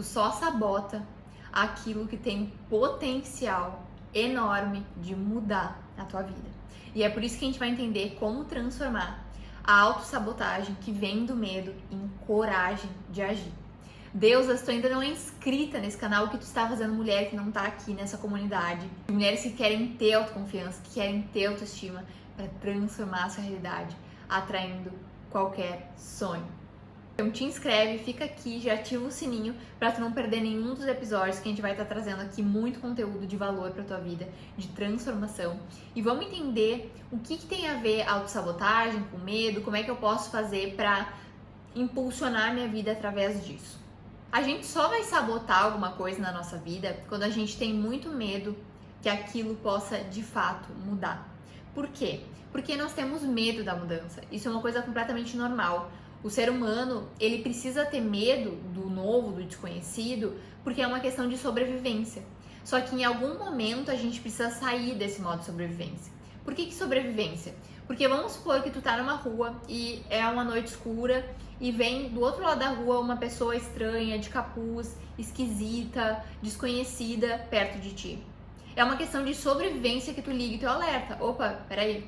Tu só sabota aquilo que tem potencial enorme de mudar a tua vida. E é por isso que a gente vai entender como transformar a autossabotagem que vem do medo em coragem de agir. Deusa, se tu ainda não é inscrita nesse canal, o que tu está fazendo, mulher que não está aqui nessa comunidade? Mulheres que querem ter autoconfiança, que querem ter autoestima para transformar a sua realidade, atraindo qualquer sonho. Então te inscreve, fica aqui, já ativa o sininho para tu não perder nenhum dos episódios que a gente vai estar trazendo aqui muito conteúdo de valor para tua vida, de transformação. E vamos entender o que tem a ver autossabotagem com medo, como é que eu posso fazer para impulsionar minha vida através disso. A gente só vai sabotar alguma coisa na nossa vida quando a gente tem muito medo que aquilo possa de fato mudar. Por quê? Porque nós temos medo da mudança. Isso é uma coisa completamente normal. O ser humano, ele precisa ter medo do novo, do desconhecido, porque é uma questão de sobrevivência. Só que em algum momento a gente precisa sair desse modo de sobrevivência. Por que sobrevivência? Porque vamos supor que tu tá numa rua e é uma noite escura e vem do outro lado da rua uma pessoa estranha, de capuz, esquisita, desconhecida perto de ti. É uma questão de sobrevivência que tu liga e tu alerta. Opa, peraí,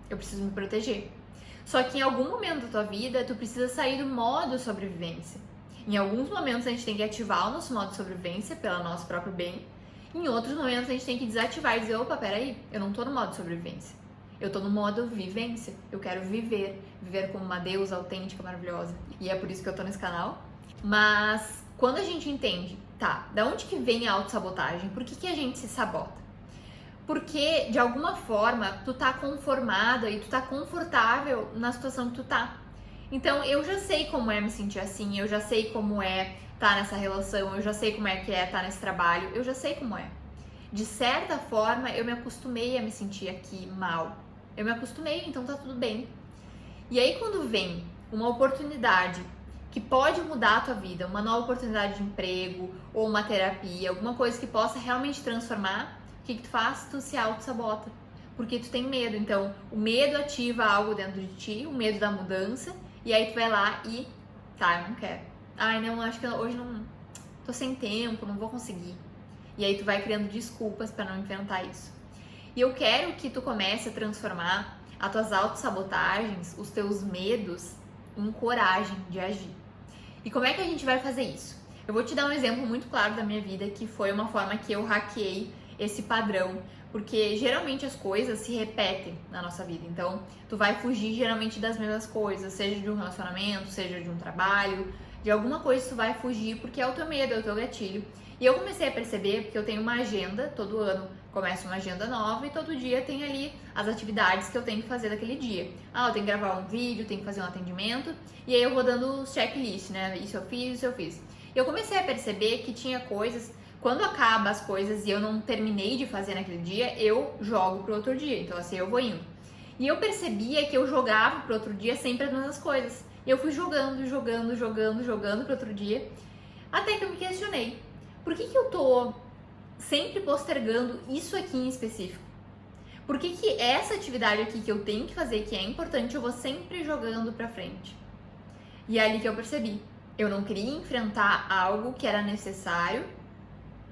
eu preciso me proteger. Só que em algum momento da tua vida, tu precisa sair do modo sobrevivência. Em alguns momentos a gente tem que ativar o nosso modo de sobrevivência pelo nosso próprio bem. Em outros momentos a gente tem que desativar e dizer, opa, peraí, eu não tô no modo sobrevivência. Eu tô no modo vivência. Eu quero viver como uma deusa autêntica, maravilhosa. E é por isso que eu tô nesse canal. Mas quando a gente entende, tá, da onde que vem a autossabotagem? Por que a gente se sabota? Porque, de alguma forma, tu tá conformada e tu tá confortável na situação que tu tá. Então, eu já sei como é me sentir assim, eu já sei como é estar nessa relação, eu já sei como é que é estar nesse trabalho, eu já sei como é. De certa forma, eu me acostumei a me sentir aqui mal. Eu me acostumei, então tá tudo bem. E aí, quando vem uma oportunidade que pode mudar a tua vida, uma nova oportunidade de emprego ou uma terapia, alguma coisa que possa realmente transformar, o que tu faz? Tu se auto-sabota. Porque tu tem medo. Então, o medo ativa algo dentro de ti, o medo da mudança, e aí tu vai lá e, tá, eu não quero. Ai, não, acho que hoje não, tô sem tempo, não vou conseguir. E aí tu vai criando desculpas para não enfrentar isso. E eu quero que tu comece a transformar as tuas autossabotagens, os teus medos, em coragem de agir. E como é que a gente vai fazer isso? Eu vou te dar um exemplo muito claro da minha vida, que foi uma forma que eu hackeei esse padrão, porque geralmente as coisas se repetem na nossa vida. Então, tu vai fugir geralmente das mesmas coisas, seja de um relacionamento, seja de um trabalho, de alguma coisa tu vai fugir porque é o teu medo, é o teu gatilho. E eu comecei a perceber, porque eu tenho uma agenda, todo ano começa uma agenda nova e todo dia tem ali as atividades que eu tenho que fazer daquele dia. Ah, eu tenho que gravar um vídeo, tenho que fazer um atendimento, e aí eu vou dando os checklists, né? Isso eu fiz, isso eu fiz. E eu comecei a perceber que tinha coisas, quando acaba as coisas e eu não terminei de fazer naquele dia, eu jogo pro outro dia. Então assim, eu vou indo. E eu percebia que eu jogava pro outro dia sempre as mesmas coisas. E eu fui jogando pro outro dia, até que eu me questionei. Por que eu tô sempre postergando isso aqui em específico? Por que essa atividade aqui que eu tenho que fazer, que é importante, eu vou sempre jogando pra frente? E é ali que eu percebi. Eu não queria enfrentar algo que era necessário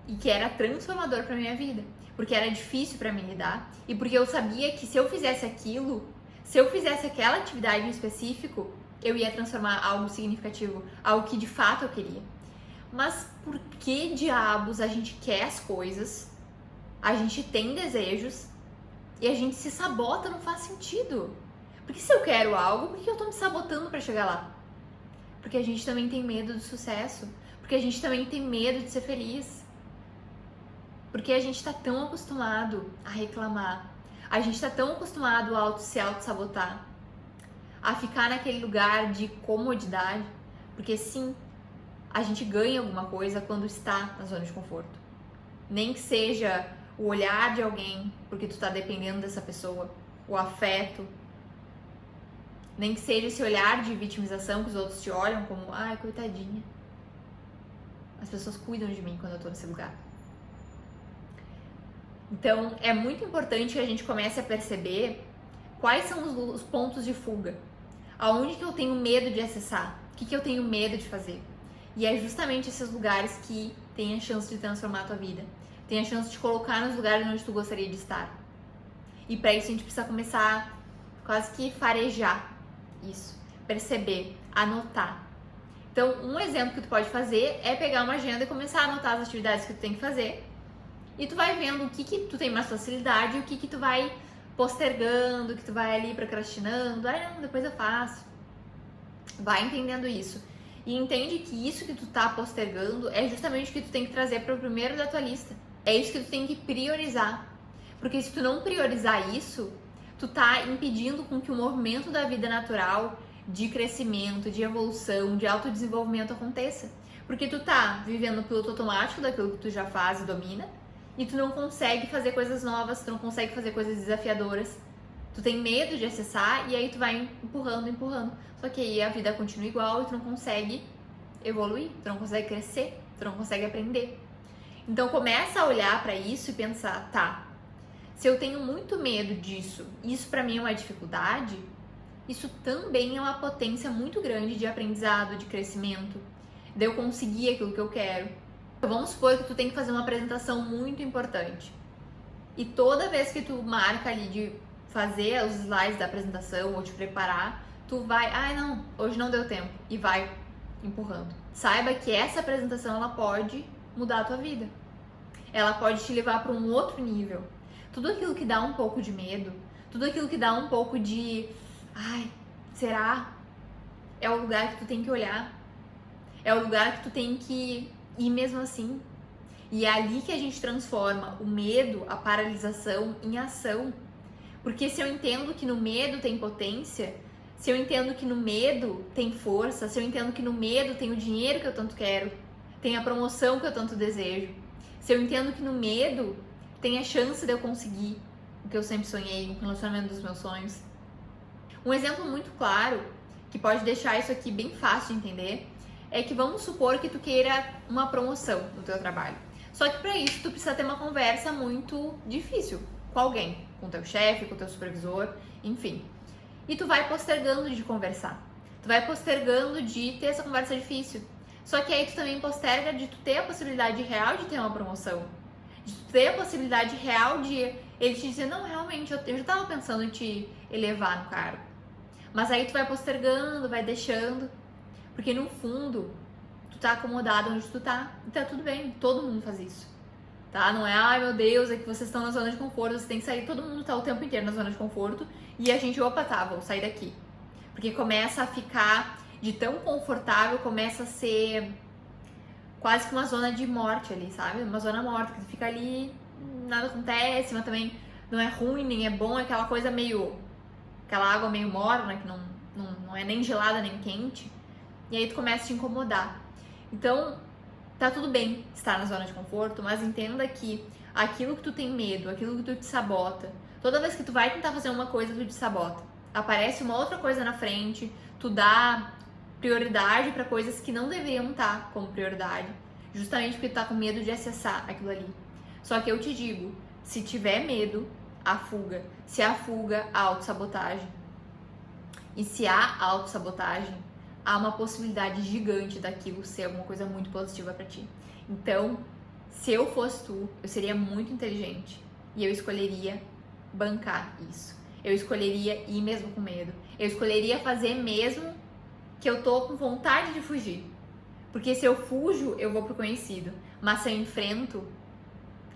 e que era transformador pra minha vida. Porque era difícil pra mim lidar. E porque eu sabia que se eu fizesse aquilo, se eu fizesse aquela atividade em específico, eu ia transformar algo significativo, algo que de fato eu queria. Mas por que diabos a gente quer as coisas, a gente tem desejos e a gente se sabota? Não faz sentido. Porque se eu quero algo, por que eu tô me sabotando pra chegar lá? Porque a gente também tem medo do sucesso, porque a gente também tem medo de ser feliz. Porque a gente tá tão acostumado a reclamar, a gente tá tão acostumado a se auto-sabotar, a ficar naquele lugar de comodidade, porque sim, a gente ganha alguma coisa quando está na zona de conforto. Nem que seja o olhar de alguém, porque tu tá dependendo dessa pessoa, o afeto. Nem que seja esse olhar de vitimização que os outros te olham como, ai, coitadinha. As pessoas cuidam de mim quando eu tô nesse lugar. Então, é muito importante que a gente comece a perceber quais são os pontos de fuga. Aonde que eu tenho medo de acessar? O que eu tenho medo de fazer? E é justamente esses lugares que tem a chance de transformar a tua vida. Tem a chance de colocar nos lugares onde tu gostaria de estar. E para isso a gente precisa começar quase que farejar isso, perceber, anotar. Então, um exemplo que tu pode fazer é pegar uma agenda e começar a anotar as atividades que tu tem que fazer. E tu vai vendo o que tu tem mais facilidade e o que tu vai postergando, que tu vai ali procrastinando. Ah, não, depois eu faço. Vai entendendo isso. E entende que isso que tu tá postergando é justamente o que tu tem que trazer para o primeiro da tua lista. É isso que tu tem que priorizar. Porque se tu não priorizar isso, tu tá impedindo com que o movimento da vida natural de crescimento, de evolução, de autodesenvolvimento aconteça. Porque tu tá vivendo no piloto automático daquilo que tu já faz e domina, e tu não consegue fazer coisas novas, tu não consegue fazer coisas desafiadoras. Tu tem medo de acessar e aí tu vai empurrando. Só que aí a vida continua igual e tu não consegue evoluir, tu não consegue crescer, tu não consegue aprender. Então começa a olhar para isso e pensar, tá, se eu tenho muito medo disso, isso para mim é uma dificuldade, isso também é uma potência muito grande de aprendizado, de crescimento, de eu conseguir aquilo que eu quero. Vamos supor que tu tem que fazer uma apresentação muito importante. E toda vez que tu marca ali de fazer os slides da apresentação ou te preparar, tu vai, não, hoje não deu tempo, e vai empurrando. Saiba que essa apresentação ela pode mudar a tua vida. Ela pode te levar para um outro nível. Tudo aquilo que dá um pouco de medo, tudo aquilo que dá um pouco de será? É o lugar que tu tem que olhar. É o lugar que tu tem que ir mesmo assim. E é ali que a gente transforma o medo, a paralisação em ação. Porque se eu entendo que no medo tem potência, se eu entendo que no medo tem força, se eu entendo que no medo tem o dinheiro que eu tanto quero, tem a promoção que eu tanto desejo, se eu entendo que no medo tem a chance de eu conseguir o que eu sempre sonhei, o relacionamento dos meus sonhos. Um exemplo muito claro, que pode deixar isso aqui bem fácil de entender, é que vamos supor que tu queira uma promoção no teu trabalho. Só que para isso tu precisa ter uma conversa muito difícil com alguém, com teu chefe, com teu supervisor, enfim. E tu vai postergando de conversar. Tu vai postergando de ter essa conversa difícil. Só que aí tu também posterga de tu ter a possibilidade real de ter uma promoção. De tu ter a possibilidade real de ele te dizer, não, realmente, eu já tava pensando em te elevar no cargo. Mas aí tu vai postergando, vai deixando. Porque no fundo, tu tá acomodado onde tu tá. E tá tudo bem, todo mundo faz isso. Tá? Não é, ai meu Deus, é que vocês estão na zona de conforto, você tem que sair. Todo mundo tá o tempo inteiro na zona de conforto. E a gente, opa, tá, vou sair daqui. Porque começa a ficar de tão confortável, começa a ser quase que uma zona de morte ali, sabe? Uma zona morta, que tu fica ali, nada acontece, mas também não é ruim, nem é bom, é aquela coisa meio... aquela água meio morna, que não é nem gelada, nem quente. E aí tu começa a te incomodar. Então, tá tudo bem estar na zona de conforto, mas entenda que aquilo que tu tem medo, aquilo que tu te sabota, toda vez que tu vai tentar fazer uma coisa, tu te sabota. Aparece uma outra coisa na frente, tu dá prioridade para coisas que não deveriam estar como prioridade, justamente porque tu tá com medo de acessar aquilo ali. Só que eu te digo, se tiver medo, a fuga. Se há fuga, a autossabotagem. E se há autossabotagem, há uma possibilidade gigante daquilo ser alguma coisa muito positiva para ti. Então, se eu fosse tu, eu seria muito inteligente e eu escolheria bancar isso. Eu escolheria ir mesmo com medo. Eu escolheria fazer mesmo que eu tô com vontade de fugir. Porque se eu fujo, eu vou pro conhecido. Mas se eu enfrento,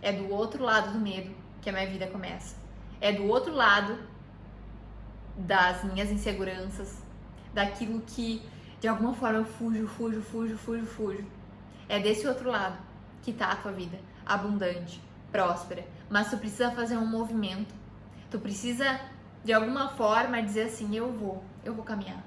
é do outro lado do medo que a minha vida começa. É do outro lado das minhas inseguranças, daquilo que de alguma forma eu fujo. É desse outro lado que tá a tua vida, abundante, próspera. Mas tu precisa fazer um movimento. Tu precisa, de alguma forma, dizer assim, eu vou caminhar.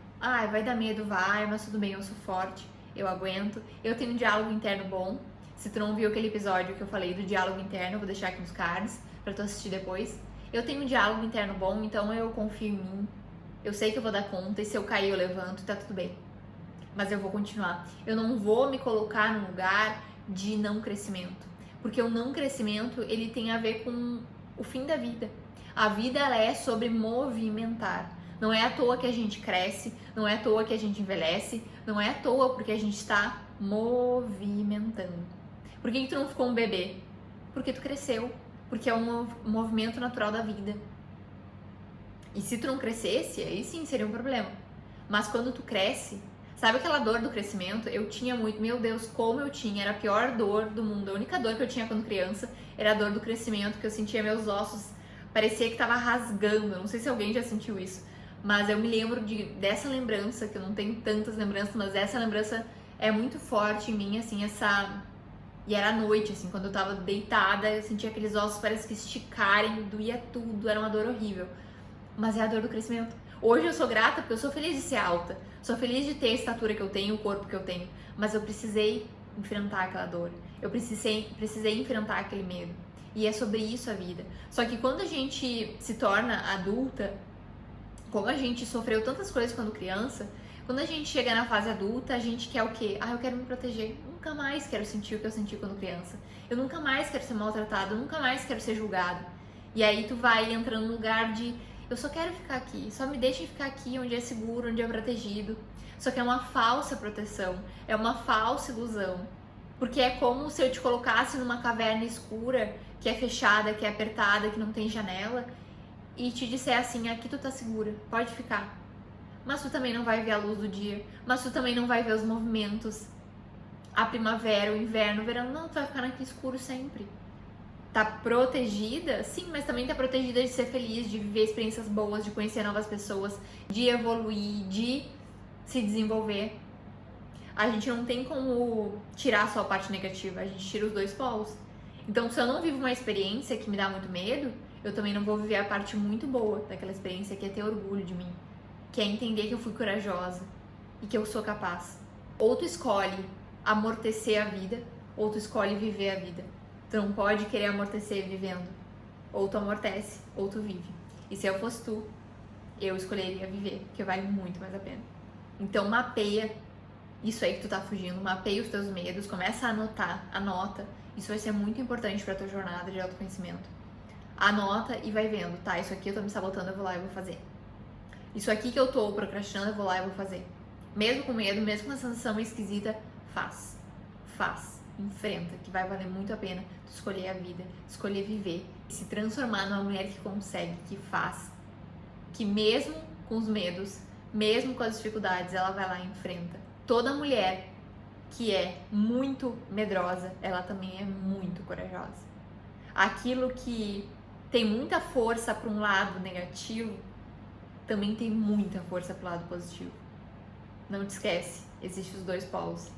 Vai dar medo, vai, mas tudo bem, eu sou forte, eu aguento. Eu tenho um diálogo interno bom. Se tu não viu aquele episódio que eu falei do diálogo interno, eu vou deixar aqui nos cards pra tu assistir depois. Eu tenho um diálogo interno bom, então eu confio em mim. Eu sei que eu vou dar conta e se eu cair eu levanto e tá tudo bem. Mas eu vou continuar. Eu não vou me colocar num lugar de não crescimento. Porque o não crescimento, ele tem a ver com o fim da vida. A vida, ela é sobre movimentar. Não é à toa que a gente cresce, não é à toa que a gente envelhece, não é à toa porque a gente está movimentando. Por que tu não ficou um bebê? Porque tu cresceu, porque é um movimento natural da vida. E se tu não crescesse, aí sim seria um problema. Mas quando tu cresce, sabe aquela dor do crescimento? Eu tinha muito, meu Deus, como eu tinha, era a pior dor do mundo. A única dor que eu tinha quando criança era a dor do crescimento, que eu sentia meus ossos, parecia que tava rasgando. Não sei se alguém já sentiu isso, mas eu me lembro dessa lembrança, que eu não tenho tantas lembranças, mas essa lembrança é muito forte em mim, assim, E era à noite, assim, quando eu tava deitada, eu sentia aqueles ossos, parece que esticarem, doía tudo, era uma dor horrível. Mas é a dor do crescimento. Hoje eu sou grata porque eu sou feliz de ser alta, sou feliz de ter a estatura que eu tenho, o corpo que eu tenho, mas eu precisei enfrentar aquela dor, eu precisei enfrentar aquele medo. E é sobre isso a vida. Só que quando a gente se torna adulta, como a gente sofreu tantas coisas quando criança, quando a gente chega na fase adulta, a gente quer o quê? Eu quero me proteger. Nunca mais quero sentir o que eu senti quando criança. Eu nunca mais quero ser maltratado, eu nunca mais quero ser julgado. E aí tu vai entrando no lugar de eu só quero ficar aqui, só me deixem ficar aqui onde é seguro, onde é protegido. Só que é uma falsa proteção, é uma falsa ilusão. Porque é como se eu te colocasse numa caverna escura, que é fechada, que é apertada, que não tem janela, e te disser assim, aqui tu tá segura, pode ficar. Mas tu também não vai ver a luz do dia, mas tu também não vai ver os movimentos. A primavera, o inverno, o verão, não, tu vai ficar naquele escuro sempre. Tá protegida? Sim, mas também tá protegida de ser feliz, de viver experiências boas, de conhecer novas pessoas, de evoluir, de se desenvolver. A gente não tem como tirar só a parte negativa, a gente tira os dois polos. Então, se eu não vivo uma experiência que me dá muito medo, eu também não vou viver a parte muito boa daquela experiência, que é ter orgulho de mim, que é entender que eu fui corajosa e que eu sou capaz. Ou tu escolhe amortecer a vida, ou tu escolhe viver a vida. Tu não pode querer amortecer vivendo. Ou tu amortece, ou tu vive. E se eu fosse tu, eu escolheria viver, porque vale muito mais a pena. Então mapeia isso aí que tu tá fugindo, mapeia os teus medos, começa a anotar, anota. Isso vai ser muito importante pra tua jornada de autoconhecimento. Anota e vai vendo, tá, isso aqui eu tô me sabotando, eu vou lá e vou fazer. Isso aqui que eu tô procrastinando, eu vou lá e vou fazer. Mesmo com medo, mesmo com a sensação esquisita, faz. Enfrenta, que vai valer muito a pena tu escolher a vida, escolher viver, se transformar numa mulher que consegue, que faz, que mesmo com os medos, mesmo com as dificuldades, ela vai lá e enfrenta. Toda mulher que é muito medrosa, ela também é muito corajosa. Aquilo que tem muita força para um lado negativo, também tem muita força para o lado positivo. Não te esquece, existem os dois polos.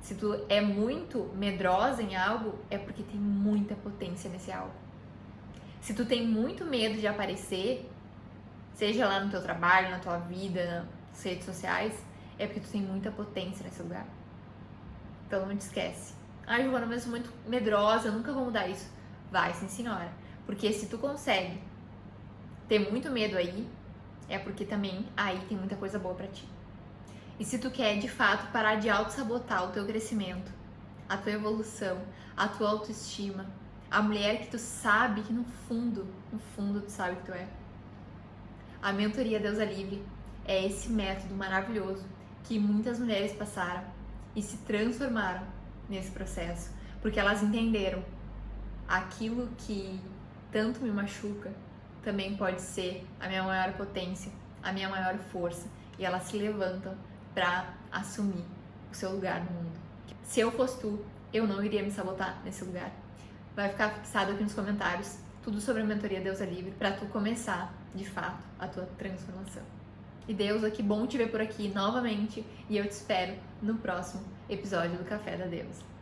Se tu é muito medrosa em algo, é porque tem muita potência nesse algo. Se tu tem muito medo de aparecer, seja lá no teu trabalho, na tua vida, nas redes sociais, é porque tu tem muita potência nesse lugar. Então não te esquece. Joana, mas eu sou muito medrosa, eu nunca vou mudar isso. Vai, sim senhora. Porque se tu consegue ter muito medo aí, é porque também aí tem muita coisa boa pra ti. E se tu quer, de fato, parar de auto-sabotar o teu crescimento, a tua evolução, a tua autoestima, a mulher que tu sabe que no fundo tu sabe que tu é. A mentoria Deusa Livre é esse método maravilhoso que muitas mulheres passaram e se transformaram nesse processo, porque elas entenderam aquilo que tanto me machuca também pode ser a minha maior potência, a minha maior força, e elas se levantam para assumir o seu lugar no mundo. Se eu fosse tu, eu não iria me sabotar nesse lugar. Vai ficar fixado aqui nos comentários tudo sobre a mentoria Deusa Livre para tu começar, de fato, a tua transformação. E Deusa, que bom te ver por aqui novamente e eu te espero no próximo episódio do Café da Deusa.